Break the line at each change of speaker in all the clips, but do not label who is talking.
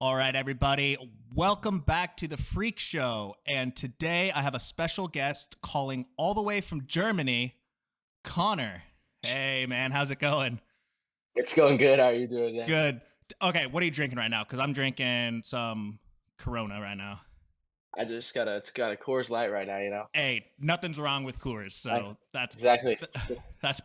All right, everybody, welcome back to the Freak Show. And today I have a special guest calling all the way from Germany, Connor. Hey, man, how's it going?
It's going good. How are you doing today?
Good. Okay, what are you drinking right now? Because I'm drinking some Corona right now.
It's got a Coors Light right now.
Hey, nothing's wrong with Coors,
I,
so that's
exactly.
that's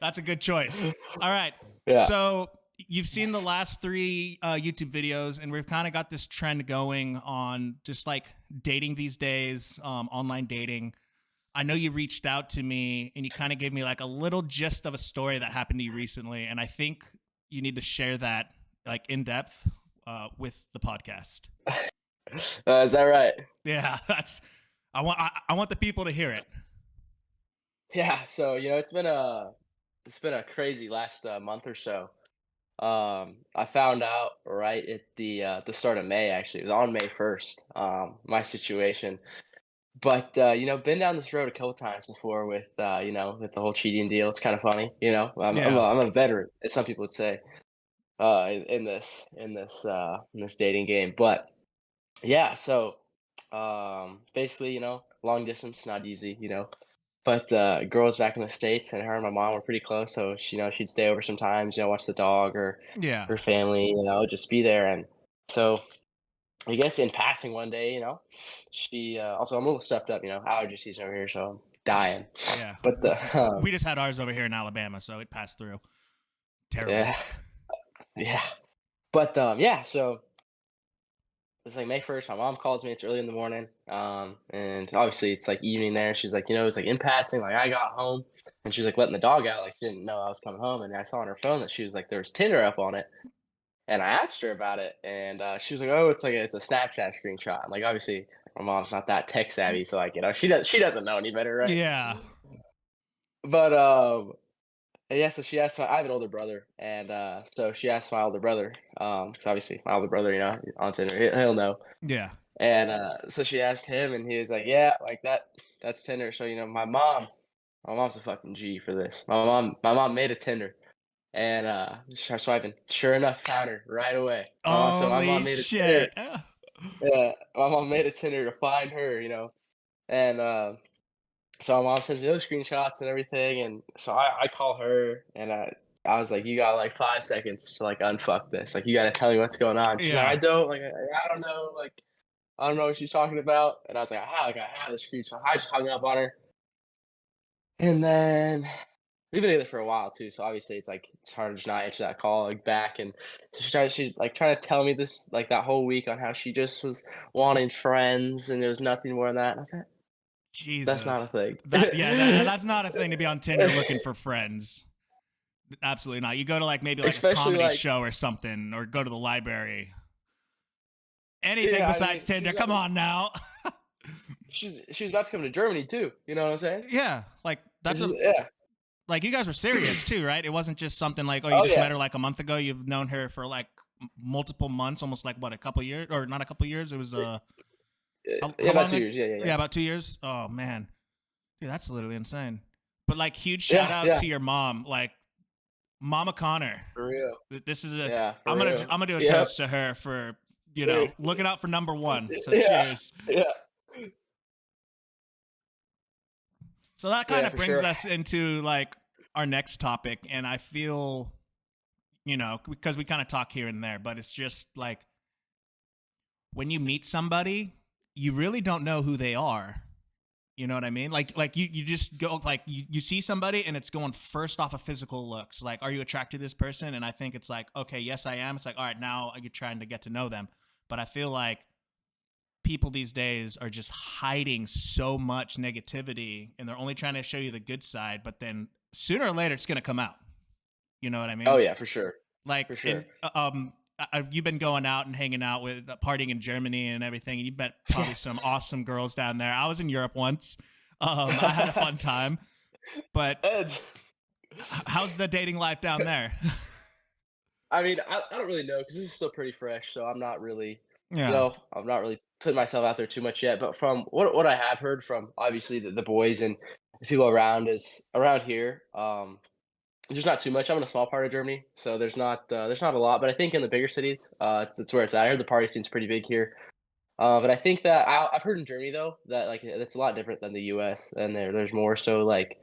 that's a good choice. All right,
Yeah.
so you've seen the last three YouTube videos, and we've kind of got this trend going on just like dating these days, online dating. I know you reached out to me and you kind of gave me like a little gist of a story that happened to you recently, and I think you need to share that like in depth with the podcast.
Is that right?
Yeah, that's I want the people to hear it.
Yeah. So it's been a crazy last month or so. I found out right at the start of May. Actually, it was on May 1st. My situation, but been down this road a couple times before with with the whole cheating deal. It's kind of funny.
Yeah.
I'm a veteran, as some people would say, in this dating game, but. Yeah, so basically, long distance, not easy, But girls back in the States and her and my mom were pretty close, so she'd stay over sometimes, watch the dog or
Yeah.
her family, just be there. And so I guess in passing one day, she also I'm a little stuffed up, allergy season over here, so I'm dying.
Yeah.
But the
We just had ours over here in Alabama, so it passed through. Terrible.
yeah, yeah. But yeah, so it's like May 1st. My mom calls me. It's early in the morning. And obviously it's like evening there. She's like, it's like in passing. Like I got home, and she was like letting the dog out. Like she didn't know I was coming home. And I saw on her phone that she was like there was Tinder up on it. And I asked her about it, and she was like, "Oh, it's a Snapchat screenshot." And like obviously my mom's not that tech savvy, so like she doesn't know any better, right?
Yeah.
But yeah, so she asked I have an older brother, and so she asked my older brother, because obviously my older brother, on Tinder, he'll know.
Yeah.
And so she asked him, and he was like, "Yeah, like that's Tinder." So my mom's a fucking G for this. My mom made a Tinder, and started swiping. Sure enough, found her right away. My
Holy
mom made a Tinder.
shit.
Yeah, my mom made a Tinder to find her, and so my mom sends me those screenshots and everything, and so I call her, and I was like, "You got like 5 seconds to like unfuck this. Like, you got to tell me what's going on." She's like, "I
Yeah.
don't like, I don't know, like." I don't know what she's talking about. And I was like I have the screenshot. I just hung up on her. And then we've been together for a while too. So obviously it's like it's hard to just not answer that call like back. And so she's like trying to tell me this like that whole week on how she just was wanting friends and there was nothing more than that. And I was like, that's not a
Jesus.
thing.
That's not a thing to be on Tinder looking for friends. Absolutely not. You go to like maybe like a
Especially
comedy
like
show or something, or go to the library. Anything
yeah, I
besides
mean
Tinder. Come on now.
she was about to come to Germany too. You know what I'm saying?
Yeah. Like that's a
Yeah.
like you guys were serious too, right? It wasn't just something like, oh, you
Oh
just met
yeah.
her like a month ago. You've known her for like multiple months, almost like what, a couple years, or not a couple years. It was
Yeah,
how
about
long?
2 years. Yeah.
Yeah, about 2 years. Oh man, dude, that's literally insane. But like, huge shout
Yeah,
out
yeah.
to your mom, like Mama Connor.
For real.
This is a.
Yeah, for
I'm
real.
gonna do a
Yep.
toast to her for
Cheers.
looking out for number one. So
Yeah.
cheers.
Yeah.
So that kind
Yeah,
of
for
brings
sure.
us into like our next topic, and I feel because we kind of talk here and there, but it's just like when you meet somebody, you really don't know who they are. You know what I mean? Like you just go like you see somebody and it's going first off of physical looks. Like, are you attracted to this person? And I think it's like, okay, yes, I am. It's like, all right, now you're trying to get to know them. But I feel like people these days are just hiding so much negativity and they're only trying to show you the good side, but then sooner or later it's going to come out. You know what I
Oh
mean?
yeah, for sure.
Like
For
in
sure.
you've been going out and hanging out with partying in Germany and everything, and you met probably some awesome girls down there. I was in Europe once. I had a fun time, but
It's
how's the dating life down there?
I mean, I don't really know because this is still pretty fresh, so
Yeah,
I'm not really putting myself out there too much yet. But from what I have heard from obviously the boys and the people around here, there's not too much. I'm in a small part of Germany, so there's not a lot. But I think in the bigger cities, that's where it's at. I heard the party scene's pretty big here. But I think that I've heard in Germany though that like it's a lot different than the U.S. and there's more so like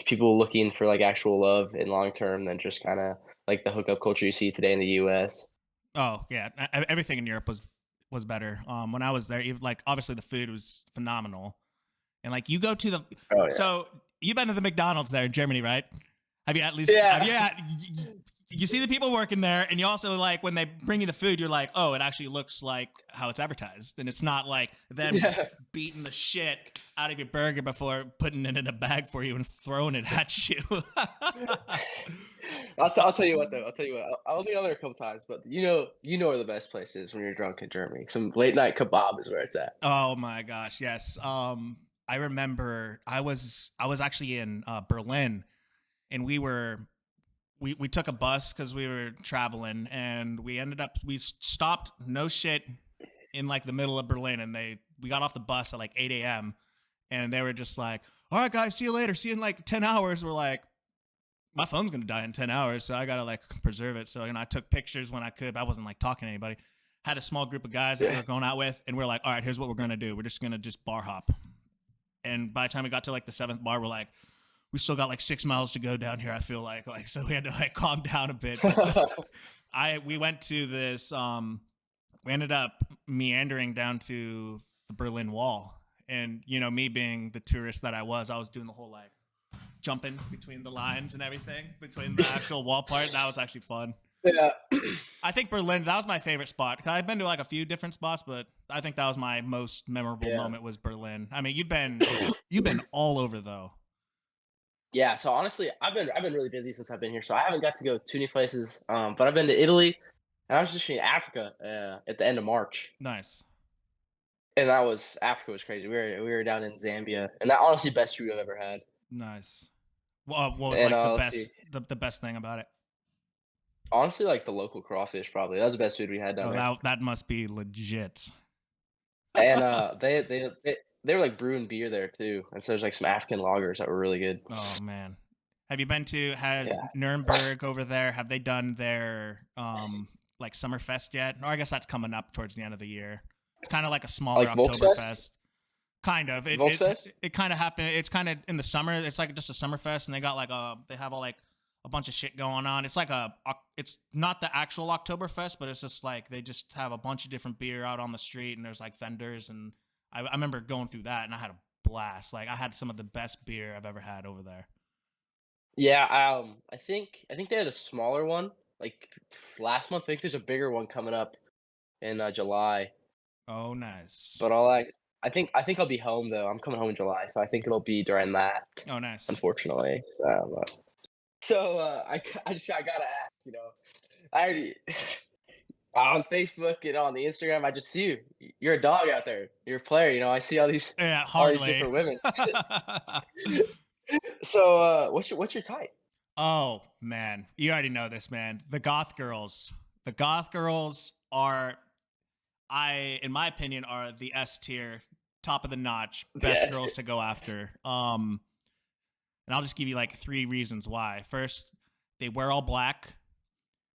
people looking for like actual love in long term than just kind of like the hookup culture you see today in the U.S.
Oh yeah, everything in Europe was better. When I was there, even, like obviously the food was phenomenal, and like you go to the
Oh yeah,
so you've been to the McDonald's there in Germany, right? Have you at least have
yeah,
you had, you see the people working there, and you also like when they bring you the food, you're like, oh, it actually looks like how it's advertised, and it's not like them
yeah.
beating the shit out of your burger before putting it in a bag for you and throwing it at you.
I'll tell you what though. I'll tell you what. I'll only gone there a couple times, but you know where the best place is when you're drunk in Germany. Some late night kebab is where it's at.
Oh my gosh, yes. I remember I was actually in Berlin, and we took a bus because we were traveling, and we stopped no shit in like the middle of Berlin, and we got off the bus at like 8 a.m. and they were just like, "All right, guys, see you later. See you in like 10 hours." We're like, "My phone's gonna die in 10 hours, so I gotta like preserve it." So I took pictures when I could. But I wasn't like talking to anybody. Had a small group of guys that we
Yeah.
were going out with, and we're like, "All right, here's what we're gonna do. We're just gonna just bar hop." And by the time we got to like the seventh bar, we're like, we still got like 6 miles to go down here. I feel like so we had to like calm down a bit. But we went to this. We ended up meandering down to the Berlin Wall, and me being the tourist that I was doing the whole like jumping between the lines and everything between the actual wall part. That was actually fun.
Yeah.
I think Berlin, that was my favorite spot. I've been to like a few different spots, but I think that was my most memorable
Yeah.
moment was Berlin. I mean, you've been all over though.
Yeah, so honestly, I've been really busy since I've been here, so I haven't got to go too many places. But I've been to Italy, and I was just in Africa at the end of March,
Nice.
and that was Africa was crazy. We were down in Zambia, and that honestly best food I've ever had.
Nice. What was
And
like the
let's see,
best the best thing about it?
honestly, like the local crawfish probably that was the best food we had down
Oh,
there.
that must be legit.
And they were like brewing beer there too, and so there's like some African lagers that were really good.
Oh man. Have you been to has
Yeah,
Nuremberg over there? Have they done their like Summerfest yet? Or I guess that's coming up towards the end of the year. It's kind of like a smaller
like Volksfest,
Oktoberfest. Kind of.
Volksfest.
It kind of happened. It's kind of in the summer. It's like just a Summerfest, and they got like they have all like a bunch of shit going on. It's like it's not the actual Oktoberfest, but it's just like they just have a bunch of different beer out on the street, and there's like vendors, and I remember going through that, and I had a blast. Like I had some of the best beer I've ever had over there.
Yeah, I think they had a smaller one like last month. I think there's a bigger one coming up in July.
Oh, nice.
But I think I'll be home though. I'm coming home in July, so I think it'll be during that.
Oh, nice.
Unfortunately, I gotta ask. I already on Facebook and on the Instagram. I just see you. You're a dog out there. You're a player. I see
Yeah,
all these
hardly.
different women. So what's your type?
Oh man, you already know this, man. The goth girls. The goth girls are, in my opinion, are the S tier, top of the notch, best
Yes.
girls to go after. And I'll just give you like three reasons why. First, they wear all black.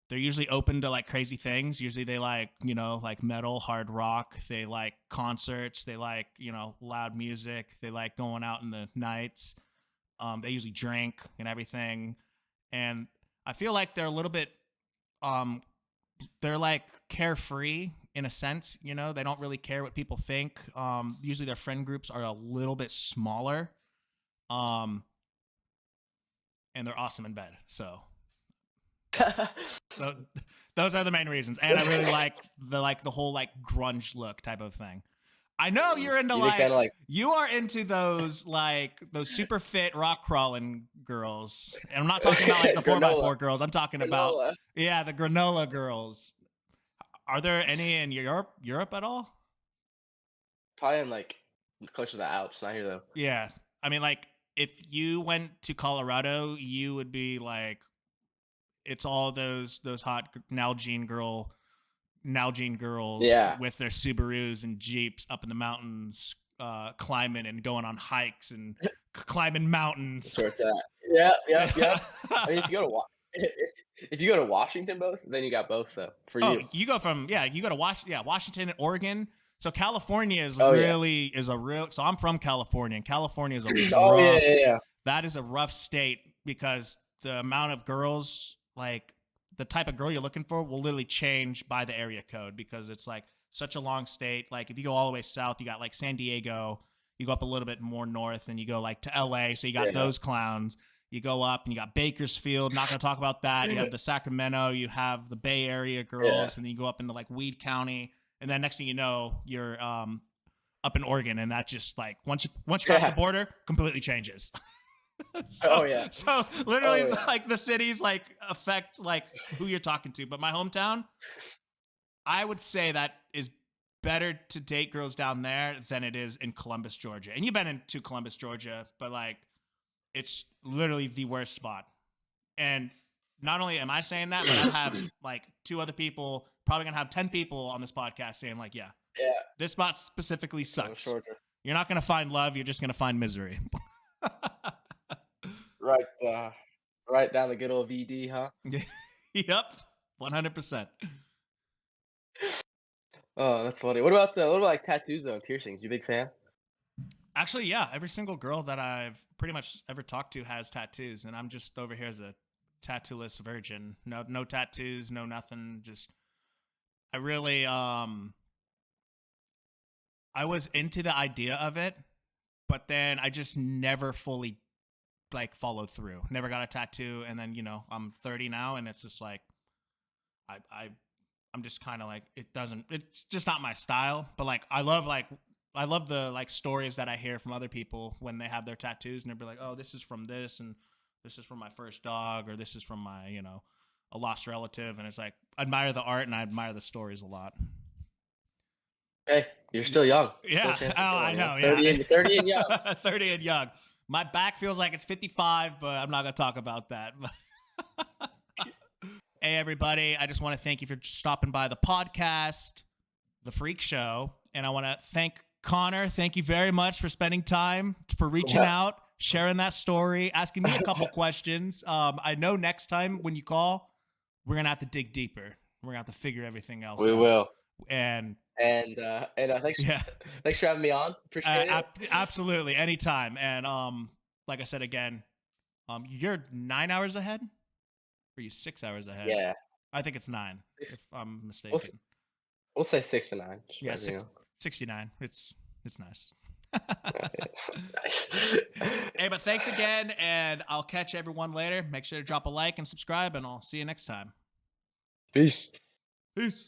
They're usually open to like crazy things. Usually they like, like metal, hard rock. They like concerts. They like, loud music. They like going out in the nights. They usually drink and everything. And I feel like they're a little bit, um, they're like carefree in a sense. They don't really care what people think. Usually their friend groups are a little bit smaller. Um, and they're awesome in bed. So those are the main reasons. And I really like the whole like grunge look type of thing. I know you're into
You big fan
like
of like
you are into those super fit rock crawling girls. And I'm not talking about like the 4 by
granola?
4 girls. I'm talking about
Granola.
yeah, the granola girls. Are there any in Europe at all?
Probably in like close to the Alps. Not here though.
Yeah. I mean like if you went to Colorado, you would be like it's all those hot Nalgene girls
Yeah.
with their Subarus and Jeeps up in the mountains climbing and going on hikes and climbing mountains.
That's where it's at. Yeah, yep,
Yeah.
yep. I mean, if you go to Washington both, then you got both though for
Oh,
you.
you go from you go to Washington and Oregon. So California is
Oh yeah.
really is a real. So I'm from California, and California is a
Oh yeah,
rough.
yeah, yeah.
That is a rough state because the amount of girls, like the type of girl you're looking for, will literally change by the area code because it's like such a long state. Like if you go all the way south, you got like San Diego. You go up a little bit more north, and you go like to LA. So you got
Yeah.
those clowns. You go up and you got Bakersfield. Not going to talk about that. You have the Sacramento. You have the Bay Area
Yeah.
girls, and then you go up into like Weed County, and then next thing you know, you're up in Oregon, and that just like once you cross the
Yeah.
border, completely changes.
Oh
so
yeah.
so
Oh
literally
yeah.
like the cities like affect like who you're talking to. But my hometown, I would say that is better to date girls down there than it is in Columbus, Georgia. And you've been into Columbus, Georgia, but like it's literally the worst spot. And not only am I saying that, but I have like two other people, probably gonna have 10 people on this podcast saying, like, yeah,
Yeah.
this spot specifically
Columbus,
sucks.
Georgia.
You're not gonna find love, you're just gonna find misery.
Right. Right down the good old VD, huh?
Yep. 100%.
Oh, that's funny. What about like tattoos though and piercings? You a big fan?
Actually, yeah, every single girl that I've pretty much ever talked to has tattoos, and I'm just over here as a tattooless virgin. No tattoos, no nothing. Just I really I was into the idea of it, but then I just never fully like followed through. Never got a tattoo, and then I'm 30 now, and it's just like I I'm just kind of like it's just not my style. But like I love the like stories that I hear from other people when they have their tattoos, and they'll be like, oh, this is from this, and this is from my first dog, or this is from my a lost relative, and it's like I admire the art and I admire the stories a lot.
Hey, you're still young. Still a
Yeah,
chance
oh,
to
I
go,
know.
30 and young.
Yeah, 30 and young. My back feels like it's 55, but I'm not gonna talk about that. Hey, everybody! I just want to thank you for stopping by the podcast, The Freak Show, and I want to thank Connor. Thank you very much for spending time, for reaching
Yeah.
out, sharing that story, asking me a couple questions. I know next time when you call, we're gonna have to dig deeper. We're gonna have to figure everything else
We
out.
will.
And
Thanks
yeah.
thanks for having me on. Appreciate it.
Absolutely, anytime. And like I said again, you're 9 hours ahead, or are you 6 hours ahead?
Yeah.
I think it's 9,
Six-
if I'm
We'll,
mistaken.
s- we'll say 6 to 9. Just
Yeah,
as you know.
69. It's nice.
Nice.
Hey, but thanks again, and I'll catch everyone later. Make sure to drop a like and subscribe, and I'll see you next time.
Peace.
Peace.